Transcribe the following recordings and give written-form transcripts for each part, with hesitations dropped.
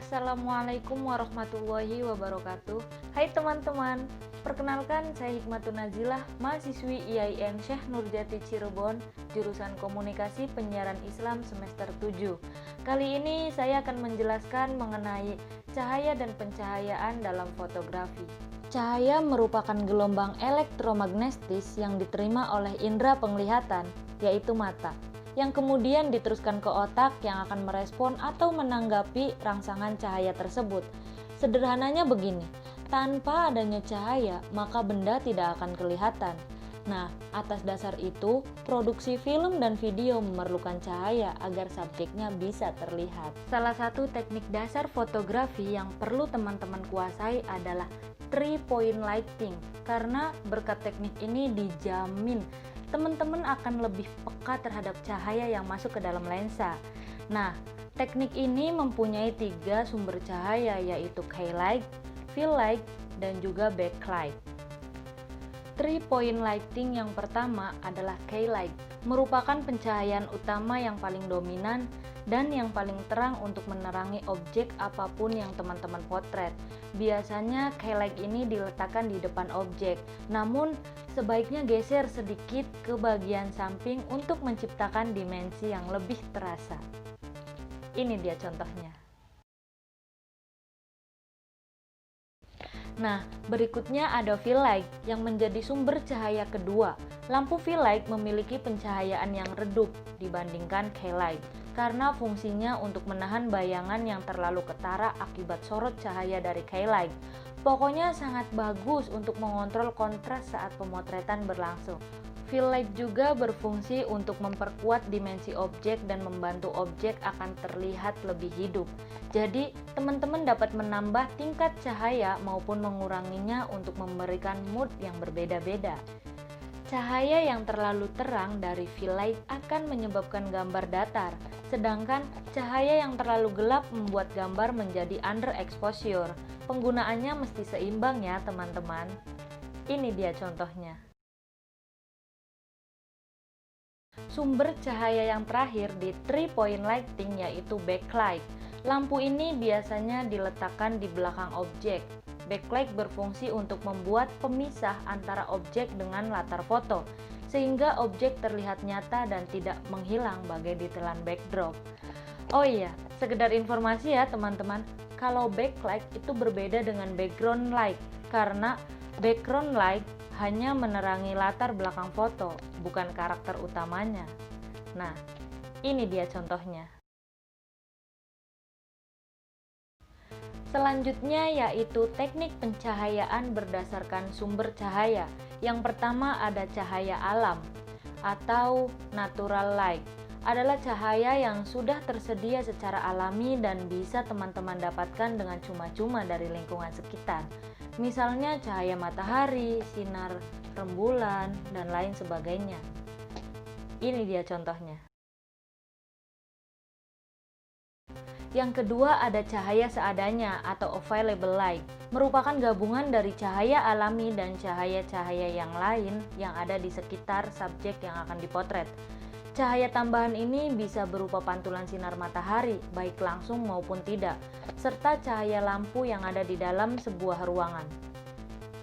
Assalamualaikum warahmatullahi wabarakatuh. Hai teman-teman, perkenalkan saya Hikmatun Nazilah, mahasiswi IAIN Syekh Nurjati Cirebon, jurusan Komunikasi Penyiaran Islam semester 7. Kali ini saya akan menjelaskan mengenai cahaya dan pencahayaan dalam fotografi. Cahaya merupakan gelombang elektromagnetis yang diterima oleh indera penglihatan, yaitu mata, yang kemudian diteruskan ke otak yang akan merespon atau menanggapi rangsangan cahaya tersebut. Sederhananya begini, tanpa adanya cahaya, maka benda tidak akan kelihatan. Nah, atas dasar itu, produksi film dan video memerlukan cahaya agar subjeknya bisa terlihat. Salah satu teknik dasar fotografi yang perlu teman-teman kuasai adalah 3-point lighting, karena berkat teknik ini dijamin teman-teman akan lebih peka terhadap cahaya yang masuk ke dalam lensa. Nah, teknik ini mempunyai 3 sumber cahaya, yaitu keylight, fill light, dan juga backlight. 3-point lighting yang pertama adalah keylight, merupakan pencahayaan utama yang paling dominan dan yang paling terang untuk menerangi objek apapun yang teman-teman potret. Biasanya keylight ini diletakkan di depan objek, namun sebaiknya geser sedikit ke bagian samping untuk menciptakan dimensi yang lebih terasa. Ini dia contohnya. Nah, berikutnya ada fill light yang menjadi sumber cahaya kedua. Lampu fill light memiliki pencahayaan yang redup dibandingkan keylight karena fungsinya untuk menahan bayangan yang terlalu ketara akibat sorot cahaya dari keylight. Pokoknya sangat bagus untuk mengontrol kontras saat pemotretan berlangsung. Fill light juga berfungsi untuk memperkuat dimensi objek dan membantu objek akan terlihat lebih hidup. Jadi, teman-teman dapat menambah tingkat cahaya maupun menguranginya untuk memberikan mood yang berbeda-beda. Cahaya yang terlalu terang dari fill light akan menyebabkan gambar datar, sedangkan cahaya yang terlalu gelap membuat gambar menjadi underexposure. Penggunaannya mesti seimbang ya teman-teman. Ini dia contohnya. Sumber cahaya yang terakhir di 3-point lighting yaitu backlight. Lampu ini biasanya diletakkan di belakang objek. Backlight berfungsi untuk membuat pemisah antara objek dengan latar foto, sehingga objek terlihat nyata dan tidak menghilang bagai ditelan backdrop. Oh iya, sekedar informasi ya teman-teman, kalau backlight itu berbeda dengan background light, karena background light hanya menerangi latar belakang foto, bukan karakter utamanya. Nah, ini dia contohnya. Selanjutnya yaitu teknik pencahayaan berdasarkan sumber cahaya. Yang pertama ada cahaya alam atau natural light. Adalah cahaya yang sudah tersedia secara alami dan bisa teman-teman dapatkan dengan cuma-cuma dari lingkungan sekitar. Misalnya cahaya matahari, sinar rembulan, dan lain sebagainya. Ini dia contohnya. Yang kedua ada cahaya seadanya atau available light, merupakan gabungan dari cahaya alami dan cahaya-cahaya yang lain yang ada di sekitar subjek yang akan dipotret. Cahaya tambahan ini bisa berupa pantulan sinar matahari, baik langsung maupun tidak, serta cahaya lampu yang ada di dalam sebuah ruangan.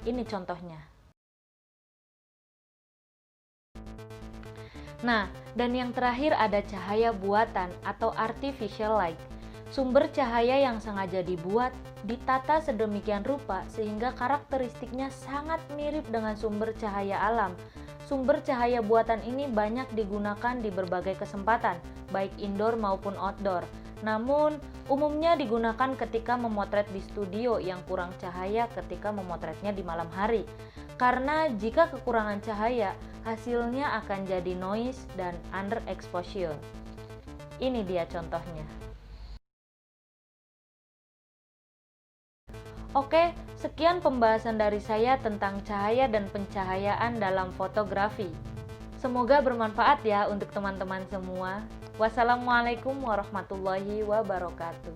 Ini contohnya. Nah, dan yang terakhir ada cahaya buatan atau artificial light. Sumber cahaya yang sengaja dibuat, ditata sedemikian rupa sehingga karakteristiknya sangat mirip dengan sumber cahaya alam. Sumber cahaya buatan ini banyak digunakan di berbagai kesempatan, baik indoor maupun outdoor. Namun, umumnya digunakan ketika memotret di studio yang kurang cahaya ketika memotretnya di malam hari. Karena jika kekurangan cahaya, hasilnya akan jadi noise dan underexposure. Ini dia contohnya. Oke, sekian pembahasan dari saya tentang cahaya dan pencahayaan dalam fotografi. Semoga bermanfaat ya untuk teman-teman semua. Wassalamualaikum warahmatullahi wabarakatuh.